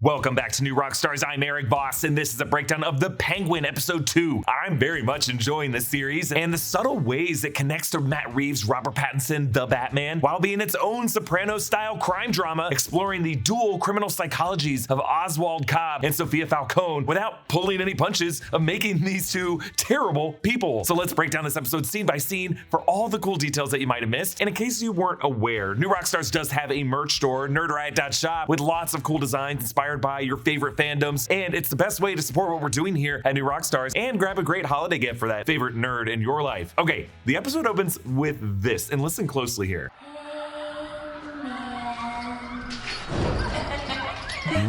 Welcome back to New Rockstars. I'm Erik Voss, and this is a breakdown of The Penguin Episode 2. I'm very much enjoying this series and the subtle ways it connects to Matt Reeves' Robert Pattinson, The Batman, while being its own Sopranos-style crime drama, exploring the dual criminal psychologies of Oswald Cobb and Sofia Falcone without pulling any punches of making these two terrible people. So let's break down this episode scene by scene for all the cool details that you might have missed. And in case you weren't aware, New Rockstars does have a merch store, nerdriot.shop, with lots of cool designs inspired by your favorite fandoms, and it's the best way to support what we're doing here at New Rockstars and grab a great holiday gift for that favorite nerd in your life. Okay, the episode opens with this, and listen closely here.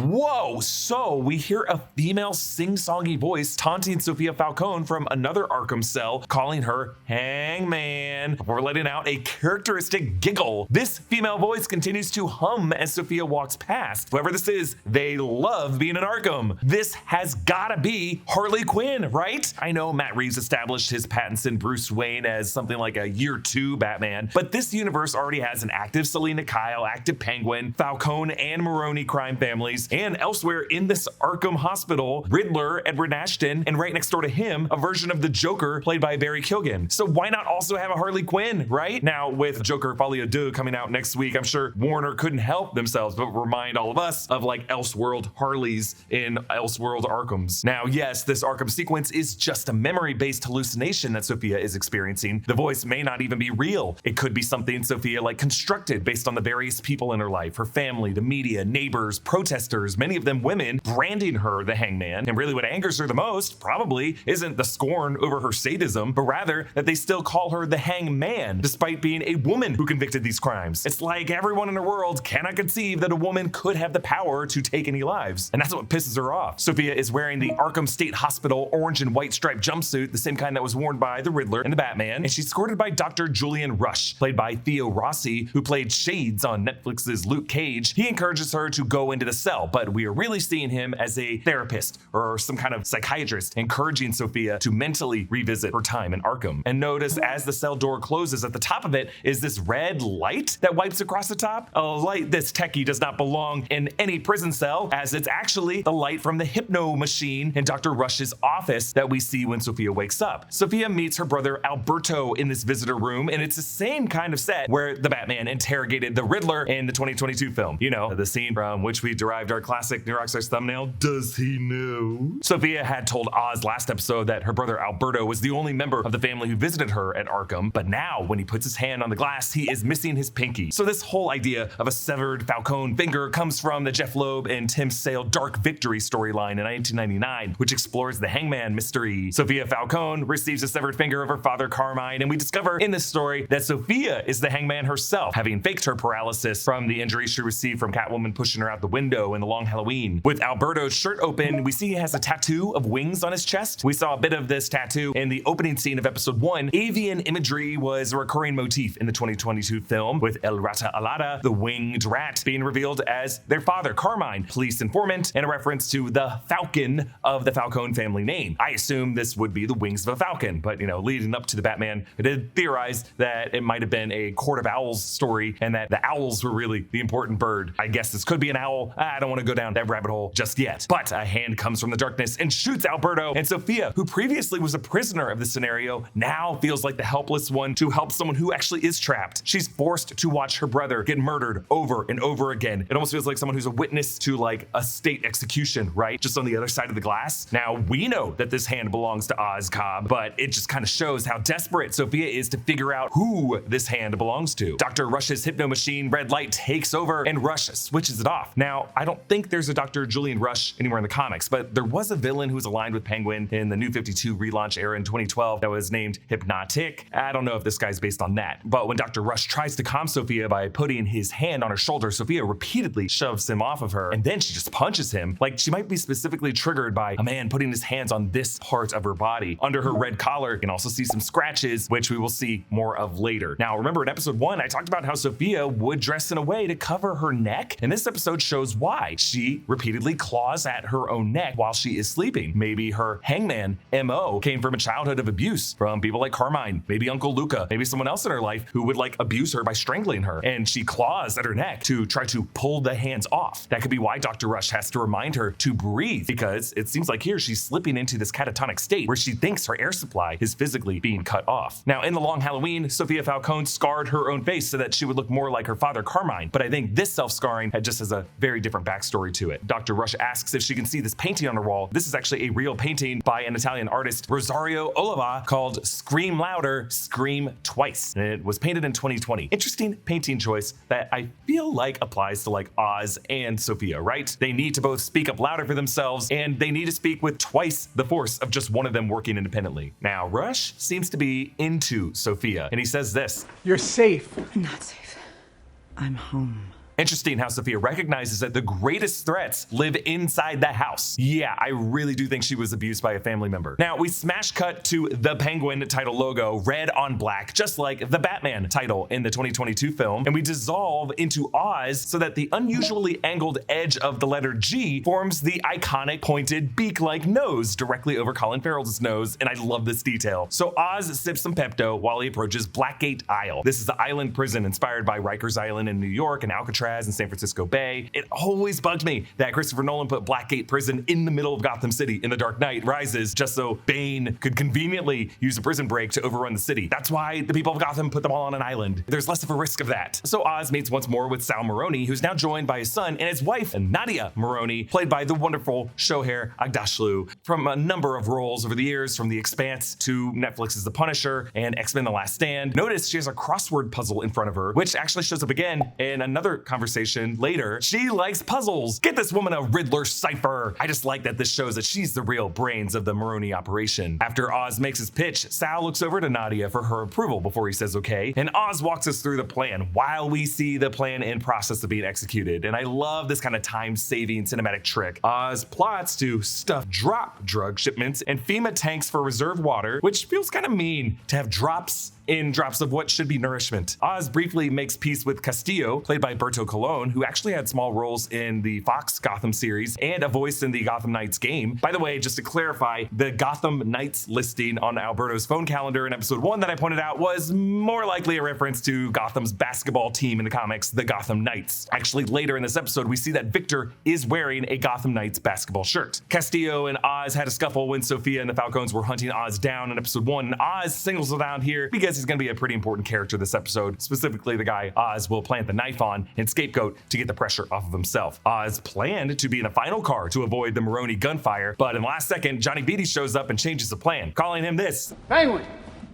Whoa, so we hear a female sing-songy voice taunting Sofia Falcone from another Arkham cell, calling her Hangman, before letting out a characteristic giggle. This female voice continues to hum as Sofia walks past. Whoever this is, they love being in Arkham. This has gotta be Harley Quinn, right? I know Matt Reeves established his Pattinson Bruce Wayne as something like a year 2 Batman, but this universe already has an active Selina Kyle, active Penguin, Falcone and Maroni crime families, and elsewhere in this Arkham hospital, Riddler, Edward Ashton, and right next door to him, a version of the Joker played by Barry Keoghan. So why not also have a Harley Quinn, right? Now, with Joker Folie à Deux coming out next week, I'm sure Warner couldn't help themselves but remind all of us of like Elseworld Harleys in Elseworld Arkhams. Now, yes, this Arkham sequence is just a memory-based hallucination that Sofia is experiencing. The voice may not even be real. It could be something Sofia like constructed based on the various people in her life, her family, the media, neighbors, protesters, many of them women, branding her the Hangman. And really what angers her the most probably isn't the scorn over her sadism, but rather that they still call her the Hangman, despite being a woman who convicted these crimes. It's like everyone in the world cannot conceive that a woman could have the power to take any lives. And that's what pisses her off. Sofia is wearing the Arkham State Hospital orange and white striped jumpsuit, the same kind that was worn by the Riddler and the Batman, and she's escorted by Dr. Julian Rush, played by Theo Rossi, who played Shades on Netflix's Luke Cage. He encourages her to go into the cell, but we are really seeing him as a therapist or some kind of psychiatrist, encouraging Sofia to mentally revisit her time in Arkham. And notice as the cell door closes, at the top of it is this red light that wipes across the top. A light this techie does not belong in any prison cell, as it's actually the light from the hypno machine in Dr. Rush's office that we see when Sofia wakes up. Sofia meets her brother Alberto in this visitor room, and it's the same kind of set where the Batman interrogated the Riddler in the 2022 film. You know, the scene from which we derived our classic New Rockstars thumbnail, Does He Know? Sofia had told Oz last episode that her brother Alberto was the only member of the family who visited her at Arkham, but now when he puts his hand on the glass, he is missing his pinky. So this whole idea of a severed Falcone finger comes from the Jeff Loeb and Tim Sale Dark Victory storyline in 1999, which explores the Hangman mystery. Sofia Falcone receives a severed finger of her father Carmine, and we discover in this story that Sofia is the Hangman herself, having faked her paralysis from the injury she received from Catwoman pushing her out the window in the Long Halloween. With Alberto's shirt open, we see he has a tattoo of wings on his chest. We saw a bit of this tattoo in the opening scene of episode 1. Avian imagery was a recurring motif in the 2022 film, with El Rata Alada, the winged rat, being revealed as their father, Carmine, police informant, and a reference to the Falcon of the Falcone family name. I assume this would be the wings of a falcon, but leading up to the Batman, I did theorize that it might have been a Court of Owls story and that the owls were really the important bird. I guess this could be an owl. I don't want to go down that rabbit hole just yet. But a hand comes from the darkness and shoots Alberto, and Sofia, who previously was a prisoner of the scenario, now feels like the helpless one to help someone who actually is trapped. She's forced to watch her brother get murdered over and over again. It almost feels like someone who's a witness to like a state execution, right? Just on the other side of the glass. Now, we know that this hand belongs to Oz Cobb, but it just kind of shows how desperate Sofia is to figure out who this hand belongs to. Dr. Rush's hypno machine red light takes over and Rush switches it off. Now, I don't think there's a Dr. Julian Rush anywhere in the comics, but there was a villain who was aligned with Penguin in the New 52 relaunch era in 2012 that was named Hypnotic. I don't know if this guy's based on that, but when Dr. Rush tries to calm Sofia by putting his hand on her shoulder, Sofia repeatedly shoves him off of her, and then she just punches him. Like she might be specifically triggered by a man putting his hands on this part of her body. Under her red collar, you can also see some scratches, which we will see more of later. Now, remember in episode 1, I talked about how Sofia would dress in a way to cover her neck, and this episode shows why. she repeatedly claws at her own neck while she is sleeping. Maybe her Hangman MO came from a childhood of abuse from people like Carmine, maybe Uncle Luca, maybe someone else in her life who would like abuse her by strangling her. And she claws at her neck to try to pull the hands off. That could be why Dr. Rush has to remind her to breathe, because it seems like here she's slipping into this catatonic state where she thinks her air supply is physically being cut off. Now, in The Long Halloween, Sofia Falcone scarred her own face so that she would look more like her father Carmine, but I think this self-scarring just has a very different backstory to it. Dr. Rush asks if she can see this painting on her wall. This is actually a real painting by an Italian artist, Rosario Oliva, called Scream Louder, Scream Twice. And it was painted in 2020. Interesting painting choice that I feel like applies to like Oz and Sofia, right? They need to both speak up louder for themselves, and they need to speak with twice the force of just one of them working independently. Now, Rush seems to be into Sofia, and he says this: "You're safe." I'm not safe. I'm home. Interesting how Sofia recognizes that the greatest threats live inside the house. Yeah, I really do think she was abused by a family member. Now, we smash cut to the Penguin title logo, red on black, just like the Batman title in the 2022 film, and we dissolve into Oz so that the unusually angled edge of the letter G forms the iconic pointed beak-like nose directly over Colin Farrell's nose, and I love this detail. So Oz sips some Pepto while he approaches Blackgate Isle. This is the island prison inspired by Rikers Island in New York and Alcatraz in San Francisco Bay. It always bugged me that Christopher Nolan put Blackgate Prison in the middle of Gotham City in The Dark Knight Rises just so Bane could conveniently use a prison break to overrun the city. That's why the people of Gotham put them all on an island. There's less of a risk of that. So Oz meets once more with Sal Maroni, who's now joined by his son and his wife, Nadia Maroni, played by the wonderful Shoher Aghdashloo, from a number of roles over the years, from The Expanse to Netflix's The Punisher and X-Men: The Last Stand. Notice she has a crossword puzzle in front of her, which actually shows up again in another conversation later. She likes puzzles. Get this woman a Riddler cipher. I just like that this shows that she's the real brains of the Maroni operation. After Oz makes his pitch, Sal looks over to Nadia for her approval before he says okay, and Oz walks us through the plan while we see the plan in process of being executed. And I love this kind of time-saving cinematic trick. Oz plots to stuff drop drug shipments and FEMA tanks for reserve water, which feels kind of mean to have drops in drops of what should be nourishment. Oz briefly makes peace with Castillo, played by Berto Colon, who actually had small roles in the Fox Gotham series and a voice in the Gotham Knights game. By the way, just to clarify, the Gotham Knights listing on Alberto's phone calendar in episode 1 that I pointed out was more likely a reference to Gotham's basketball team in the comics, the Gotham Knights. Actually, later in this episode, we see that Victor is wearing a Gotham Knights basketball shirt. Castillo and Oz had a scuffle when Sofia and the Falcones were hunting Oz down in episode 1, and Oz singles it down here because he's going to be a pretty important character this episode, specifically the guy Oz will plant the knife on and scapegoat to get the pressure off of himself. Oz planned to be in a final car to avoid the Maroni gunfire, but in the last second, Johnny Beatty shows up and changes the plan, calling him this: Penguin.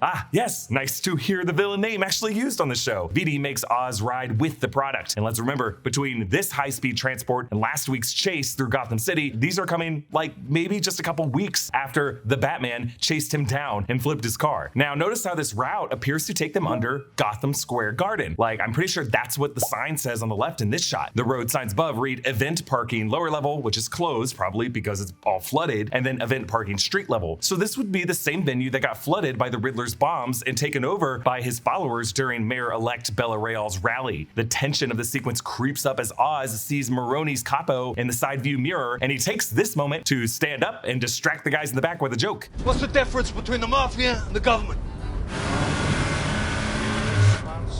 Ah, yes, nice to hear the villain name actually used on the show. Beatty makes Oz ride with the product. And let's remember, between this high-speed transport and last week's chase through Gotham City, these are coming like maybe just a couple weeks after the Batman chased him down and flipped his car. Now, notice how this route appears to take them under Gotham Square Garden. Like, I'm pretty sure that's what the sign says on the left in this shot. The road signs above read event parking lower level, which is closed, probably because it's all flooded, and then event parking street level. So this would be the same venue that got flooded by the Riddler's bombs and taken over by his followers during Mayor-elect Bella Real's rally. The tension of the sequence creeps up as Oz sees Maroni's capo in the side view mirror, and he takes this moment to stand up and distract the guys in the back with a joke. What's the difference between the mafia and the government?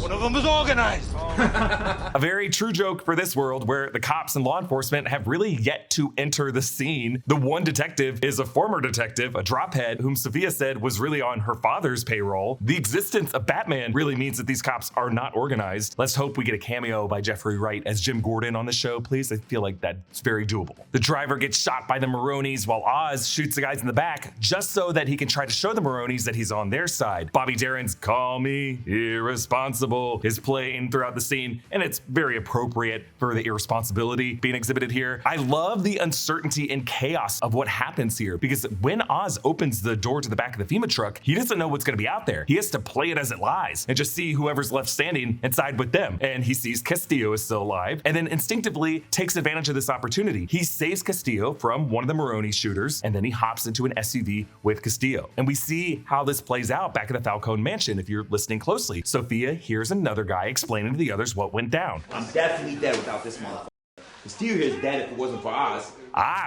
One of them is organized. A very true joke for this world where the cops and law enforcement have really yet to enter the scene. The one detective is a former detective, a drophead, whom Sofia said was really on her father's payroll. The existence of Batman really means that these cops are not organized. Let's hope we get a cameo by Jeffrey Wright as Jim Gordon on the show, please. I feel like that's very doable. The driver gets shot by the Maronis while Oz shoots the guys in the back just so that he can try to show the Maronis that he's on their side. Bobby Darin's "Call Me Irresponsible" is playing throughout the scene, and it's very appropriate for the irresponsibility being exhibited here. I love the uncertainty and chaos of what happens here, because when Oz opens the door to the back of the FEMA truck, he doesn't know what's going to be out there. He has to play it as it lies and just see whoever's left standing and side with them. And he sees Castillo is still alive, and then instinctively takes advantage of this opportunity. He saves Castillo from one of the Maroni shooters, and then he hops into an SUV with Castillo. And we see how this plays out back at the Falcone mansion if you're listening closely. Sofia hears another guy explaining to the others what went down. I'm definitely dead without this motherfucker. Castillo here is dead if it wasn't for Oz.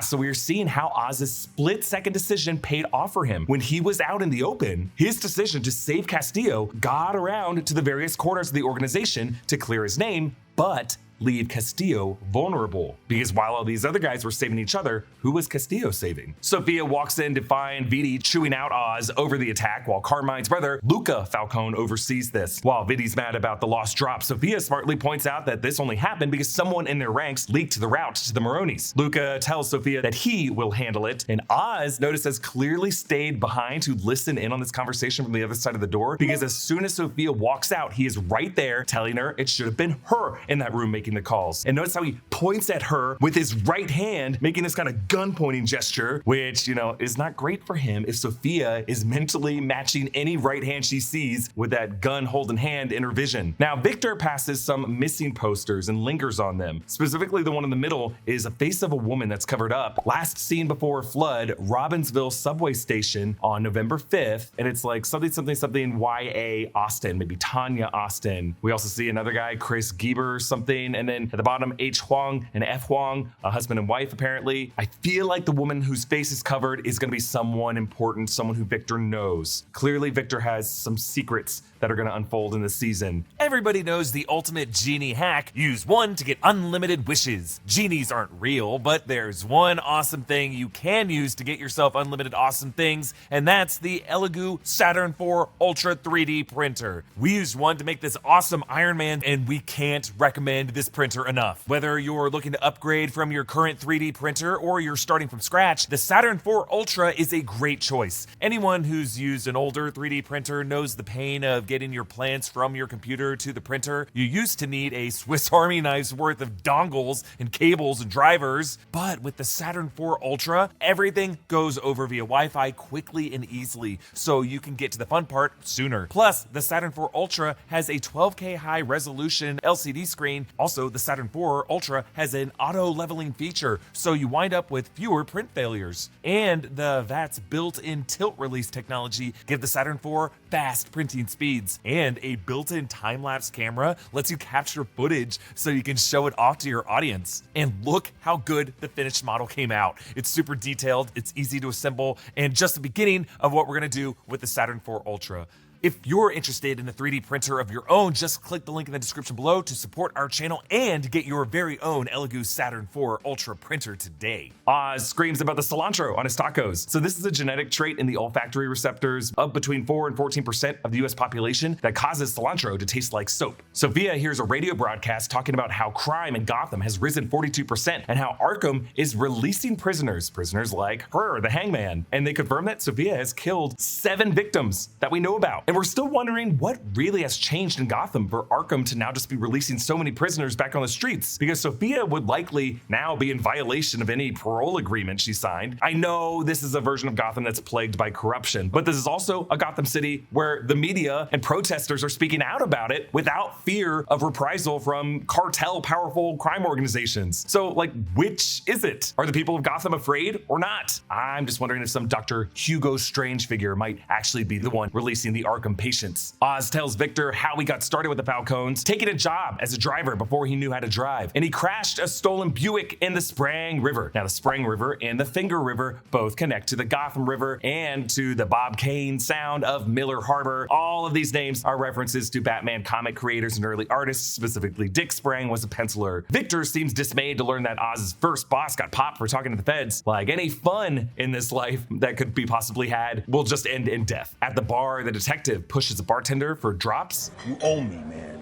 So we're seeing how Oz's split-second decision paid off for him. When he was out in the open, his decision to save Castillo got around to the various corners of the organization to clear his name, but leave Castillo vulnerable. Because while all these other guys were saving each other, who was Castillo saving? Sofia walks in to find Vidi chewing out Oz over the attack, while Carmine's brother, Luca Falcone, oversees this. While Vidi's mad about the lost drop, Sofia smartly points out that this only happened because someone in their ranks leaked the route to the Maronis. Luca tells Sofia that he will handle it, and Oz, notice, has clearly stayed behind to listen in on this conversation from the other side of the door, because as soon as Sofia walks out, he is right there telling her it should have been her in that room making the calls. And notice how he points at her with his right hand, making this kind of gun pointing gesture, which, is not great for him if Sofia is mentally matching any right hand she sees with that gun holding hand in her vision. Now, Victor passes some missing posters and lingers on them. Specifically, the one in the middle is a face of a woman that's covered up. Last seen before flood, Robbinsville subway station on November 5th. And it's like something YA Austin, maybe Tanya Austin. We also see another guy, Chris Gieber or something. And then at the bottom, H. Huang and F. Huang, a husband and wife apparently. I feel like the woman whose face is covered is going to be someone important, someone who Victor knows. Clearly, Victor has some secrets that are going to unfold in this season. Everybody knows the ultimate genie hack: use one to get unlimited wishes. Genies aren't real, but there's one awesome thing you can use to get yourself unlimited awesome things, and that's the Elegoo Saturn IV Ultra 3D printer. We used one to make this awesome Iron Man, and we can't recommend this printer enough. Whether you're looking to upgrade from your current 3D printer or you're starting from scratch, the Saturn IV Ultra is a great choice. Anyone who's used an older 3D printer knows the pain of getting your plans from your computer to the printer. You used to need a Swiss Army knife's worth of dongles and cables and drivers, but with the Saturn IV Ultra, everything goes over via Wi-Fi quickly and easily, so you can get to the fun part sooner. Plus, the Saturn IV Ultra has a 12K high resolution LCD screen. Also, the Saturn IV Ultra has an auto leveling feature, so you wind up with fewer print failures. And the VAT's built-in tilt release technology give the Saturn IV fast printing speeds, and a built-in time-lapse camera lets you capture footage so you can show it off to your audience. And look how good the finished model came out. It's super detailed, it's easy to assemble, and just the beginning of what we're gonna do with the Saturn IV Ultra. If you're interested in a 3D printer of your own, just click the link in the description below to support our channel and get your very own Elegoo Saturn IV Ultra printer today. Oz screams about the cilantro on his tacos. So this is a genetic trait in the olfactory receptors of between 4 and 14% of the US population that causes cilantro to taste like soap. Sofia hears a radio broadcast talking about how crime in Gotham has risen 42% and how Arkham is releasing prisoners like her, the Hangman. And they confirm that Sofia has killed 7 victims that we know about. And we're still wondering what really has changed in Gotham for Arkham to now just be releasing so many prisoners back on the streets, because Sofia would likely now be in violation of any parole agreement she signed. I know this is a version of Gotham that's plagued by corruption, but this is also a Gotham City where the media and protesters are speaking out about it without fear of reprisal from cartel powerful crime organizations. So which is it? Are the people of Gotham afraid or not? I'm just wondering if some Dr. Hugo Strange figure might actually be the one releasing the Arkham patients. Oz tells Victor how he got started with the Falcones, taking a job as a driver before he knew how to drive, and he crashed a stolen Buick in the Sprang River. Now, the Sprang River and the Finger River both connect to the Gotham River and to the Bob Kane sound of Miller Harbor. All of these names are references to Batman comic creators and early artists, specifically Dick Sprang was a penciler. Victor seems dismayed to learn that Oz's first boss got popped for talking to the feds. Like any fun in this life that could be possibly had will just end in death. At the bar, the detective pushes a bartender for drops. You owe me, man.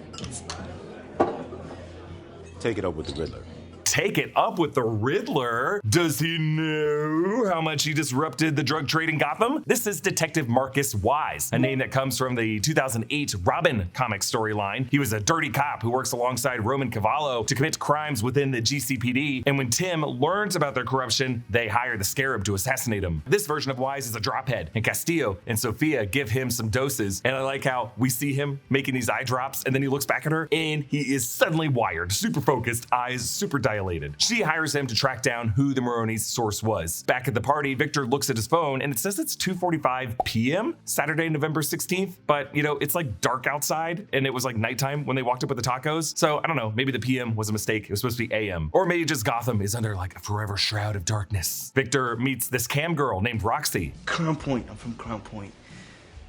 Take it up with the Riddler. Take it up with the Riddler? Does he know how much he disrupted the drug trade in Gotham? This is Detective Marcus Wise, a name that comes from the 2008 Robin comic storyline. He was a dirty cop who works alongside Roman Cavallo to commit crimes within the GCPD, and when Tim learns about their corruption, they hire the Scarab to assassinate him. This version of Wise is a drophead, and Castillo and Sofia give him some doses, and I like how we see him making these eye drops, and then he looks back at her, and he is suddenly wired, super focused, eyes super dilated. violated. She hires him to track down who the Maroni's source was. Back at the party, Victor looks at his phone and it says it's 2:45 p.m. Saturday, November 16th, but it's like dark outside and it was like nighttime when they walked up with the tacos. So I don't know, maybe the PM was a mistake. It was supposed to be AM. Or maybe just Gotham is under like a forever shroud of darkness. Victor meets this cam girl named Roxy. Crown Point. I'm from Crown Point.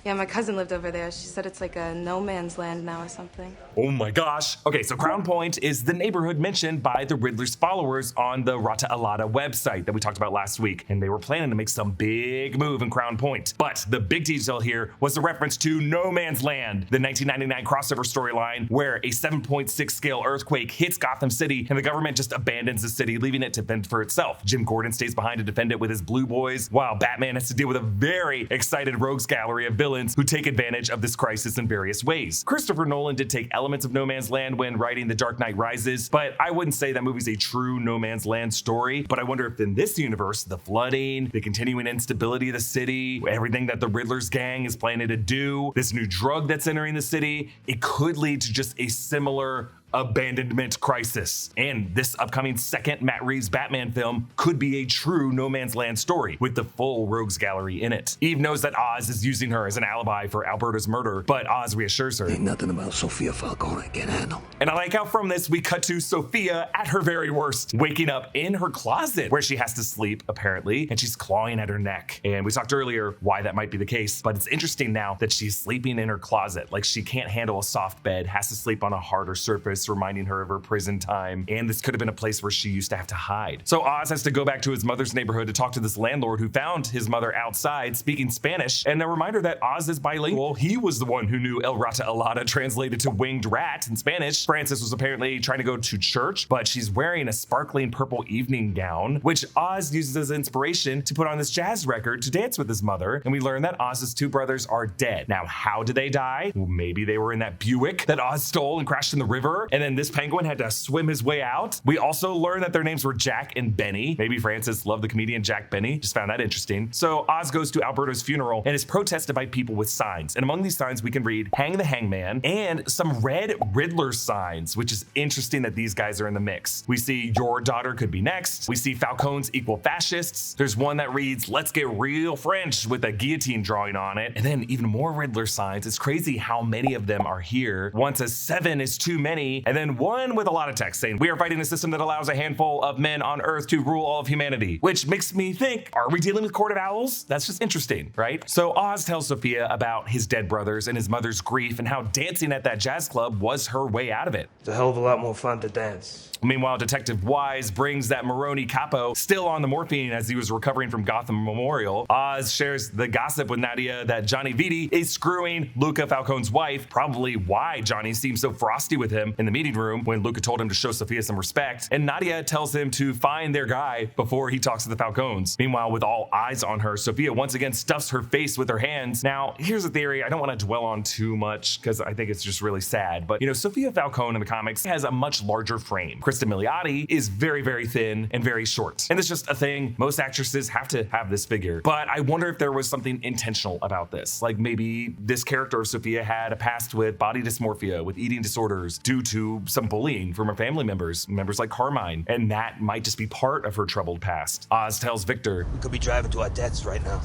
Yeah, my cousin lived over there. She said it's like a no man's land now or something. Oh my gosh. Okay, so Crown Point is the neighborhood mentioned by the Riddler's followers on the Rata Alada website that we talked about last week, and they were planning to make some big move in Crown Point. But the big detail here was the reference to No Man's Land, the 1999 crossover storyline where a 7.6 scale earthquake hits Gotham City and the government just abandons the city, leaving it to fend for itself. Jim Gordon stays behind to defend it with his Blue Boys, while Batman has to deal with a very excited rogues gallery of villains who take advantage of this crisis in various ways. Christopher Nolan did take elements of No Man's Land when writing The Dark Knight Rises, but I wouldn't say that movie's a true No Man's Land story. But I wonder if in this universe, the flooding, the continuing instability of the city, everything that the Riddler's gang is planning to do, this new drug that's entering the city, it could lead to just a similar abandonment crisis. And this upcoming second Matt Reeves Batman film could be a true No Man's Land story with the full rogues gallery in it. Eve knows that Oz is using her as an alibi for Alberta's murder, but Oz reassures her. Ain't nothing about Sofia Falcone I can't handle. And I like how from this we cut to Sofia at her very worst, waking up in her closet where she has to sleep apparently, and she's clawing at her neck. And we talked earlier why that might be the case, but it's interesting now that she's sleeping in her closet. Like she can't handle a soft bed, has to sleep on a harder surface, reminding her of her prison time, and this could have been a place where she used to have to hide. So Oz has to go back to his mother's neighborhood to talk to this landlord who found his mother outside speaking Spanish, and a reminder that Oz is bilingual. He was the one who knew El Rata Alada translated to winged rat in Spanish. Frances was apparently trying to go to church, but she's wearing a sparkling purple evening gown, which Oz uses as inspiration to put on this jazz record to dance with his mother, and we learn that Oz's two brothers are dead. Now, how did they die? Well, maybe they were in that Buick that Oz stole and crashed in the river, and then this penguin had to swim his way out. We also learned that their names were Jack and Benny. Maybe Francis loved the comedian Jack Benny. Just found that interesting. So Oz goes to Alberto's funeral and is protested by people with signs. And among these signs, we can read Hang the Hangman and some red Riddler signs, which is interesting that these guys are in the mix. We see Your Daughter Could Be Next. We see Falcone's Equal Fascists. There's one that reads Let's Get Real French with a guillotine drawing on it. And then even more Riddler signs. It's crazy how many of them are here. One says 7 is too many, and then one with a lot of text saying, we are fighting a system that allows a handful of men on Earth to rule all of humanity, which makes me think, are we dealing with Court of Owls? That's just interesting, right? So Oz tells Sofia about his dead brothers and his mother's grief and how dancing at that jazz club was her way out of it. It's a hell of a lot more fun to dance. Meanwhile, Detective Wise brings that Maroni capo still on the morphine as he was recovering from Gotham Memorial. Oz shares the gossip with Nadia that Johnny Vitti is screwing Luca Falcone's wife, probably why Johnny seems so frosty with him in the meeting room when Luca told him to show Sofia some respect. And Nadia tells him to find their guy before he talks to the Falcones. Meanwhile, with all eyes on her, Sofia once again stuffs her face with her hands. Now, here's a theory I don't want to dwell on too much because I think it's just really sad, but Sofia Falcone in the comics has a much larger frame. Cristin Milioti is very, very thin and very short. And it's just a thing. Most actresses have to have this figure. But I wonder if there was something intentional about this. Like maybe this character of Sofia had a past with body dysmorphia, with eating disorders due to some bullying from her family members like Carmine. And that might just be part of her troubled past. Oz tells Victor, We could be driving to our deaths right now.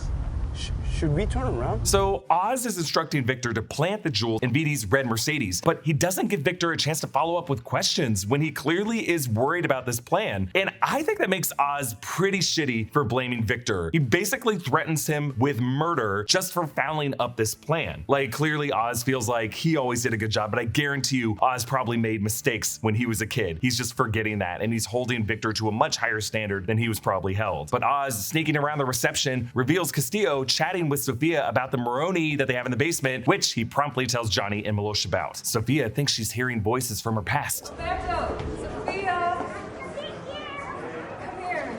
Should we turn around? So Oz is instructing Victor to plant the jewel in Vitti's red Mercedes, but he doesn't give Victor a chance to follow up with questions when he clearly is worried about this plan. And I think that makes Oz pretty shitty for blaming Victor. He basically threatens him with murder just for fouling up this plan. Like clearly Oz feels like he always did a good job, but I guarantee you Oz probably made mistakes when he was a kid. He's just forgetting that, and he's holding Victor to a much higher standard than he was probably held. But Oz, sneaking around the reception, reveals Castillo chatting with Sofia about the Maroni that they have in the basement, which he promptly tells Johnny and Milosh about. Sofia thinks she's hearing voices from her past. Sofia! Come here.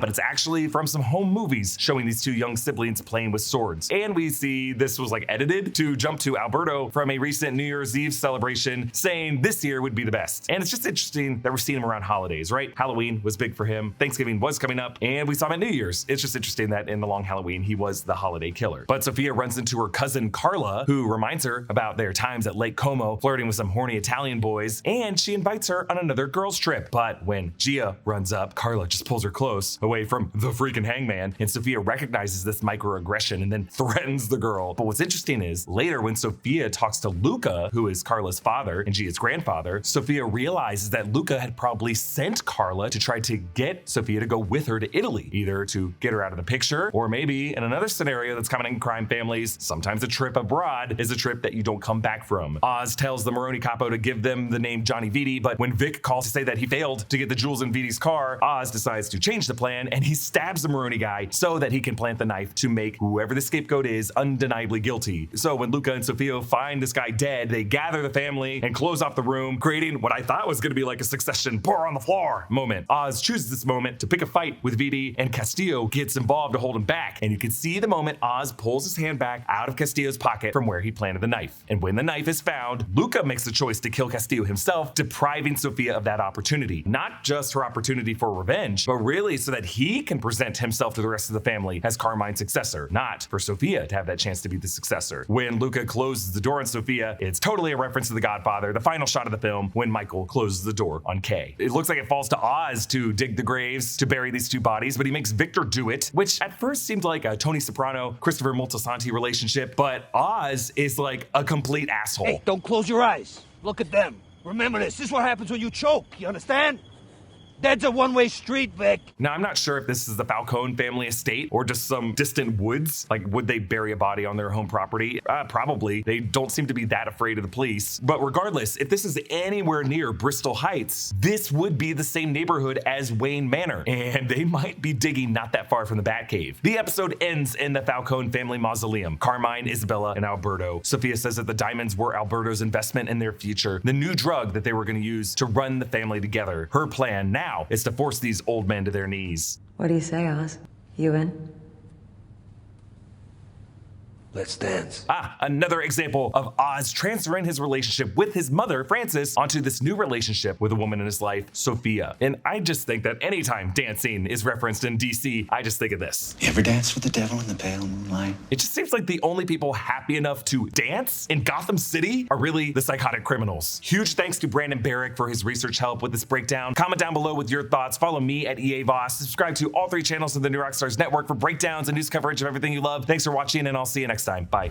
But it's actually from some home movies showing these two young siblings playing with swords. And we see this was like edited to jump to Alberto from a recent New Year's Eve celebration saying this year would be the best. And it's just interesting that we're seeing him around holidays, right? Halloween was big for him. Thanksgiving was coming up, and we saw him at New Year's. It's just interesting that in the long Halloween, he was the holiday killer. But Sofia runs into her cousin Carla, who reminds her about their times at Lake Como, flirting with some horny Italian boys, and she invites her on another girls' trip. But when Gia runs up, Carla just pulls her close, away from the freaking Hangman, and Sofia recognizes this microaggression and then threatens the girl. But what's interesting is later when Sofia talks to Luca, who is Carla's father and Gia's grandfather, Sofia realizes that Luca had probably sent Carla to try to get Sofia to go with her to Italy, either to get her out of the picture, or maybe in another scenario that's common in crime families, sometimes a trip abroad is a trip that you don't come back from. Oz tells the Maroni capo to give them the name Johnny Viti, but when Vic calls to say that he failed to get the jewels in Viti's car, Oz decides to change the plan and he stabs the Maroni guy so that he can plant the knife to make whoever the scapegoat is undeniably guilty. So when Luca and Sofia find this guy dead, they gather the family and close off the room, creating what I thought was going to be like a Succession pour on the floor moment. Oz chooses this moment to pick a fight with Viti, and Castillo gets involved to hold him back. And you can see the moment Oz pulls his hand back out of Castillo's pocket from where he planted the knife. And when the knife is found, Luca makes the choice to kill Castillo himself, depriving Sofia of that opportunity. Not just her opportunity for revenge, but really so that he can present himself to the rest of the family as Carmine's successor, not for Sofia to have that chance to be the successor. When Luca closes the door on Sofia, it's totally a reference to The Godfather, the final shot of the film when Michael closes the door on Kay. It looks like it falls to Oz to dig the graves to bury these two bodies, but he makes Victor do it, which at first seemed like a Tony Soprano, Christopher Moltisanti relationship, but Oz is like a complete asshole. Hey, don't close your eyes. Look at them. Remember this is what happens when you choke, you understand? That's a one-way street, Vic. Now, I'm not sure if this is the Falcone family estate or just some distant woods. Like, would they bury a body on their home property? Probably. They don't seem to be that afraid of the police. But regardless, if this is anywhere near Bristol Heights, this would be the same neighborhood as Wayne Manor, and they might be digging not that far from the Batcave. The episode ends in the Falcone family mausoleum. Carmine, Isabella, and Alberto. Sofia says that the diamonds were Alberto's investment in their future, the new drug that they were going to use to run the family together. Her plan now is to force these old men to their knees. What do you say, Oz? You in? Let's dance. Another example of Oz transferring his relationship with his mother, Frances, onto this new relationship with a woman in his life, Sofia. And I just think that anytime dancing is referenced in DC, I just think of this. You ever dance with the devil in the pale moonlight? It just seems like the only people happy enough to dance in Gotham City are really the psychotic criminals. Huge thanks to Brandon Barrick for his research help with this breakdown. Comment down below with your thoughts. Follow me at EA Voss. Subscribe to all 3 channels of the New Rockstars Network for breakdowns and news coverage of everything you love. Thanks for watching, and I'll see you next time. Bye.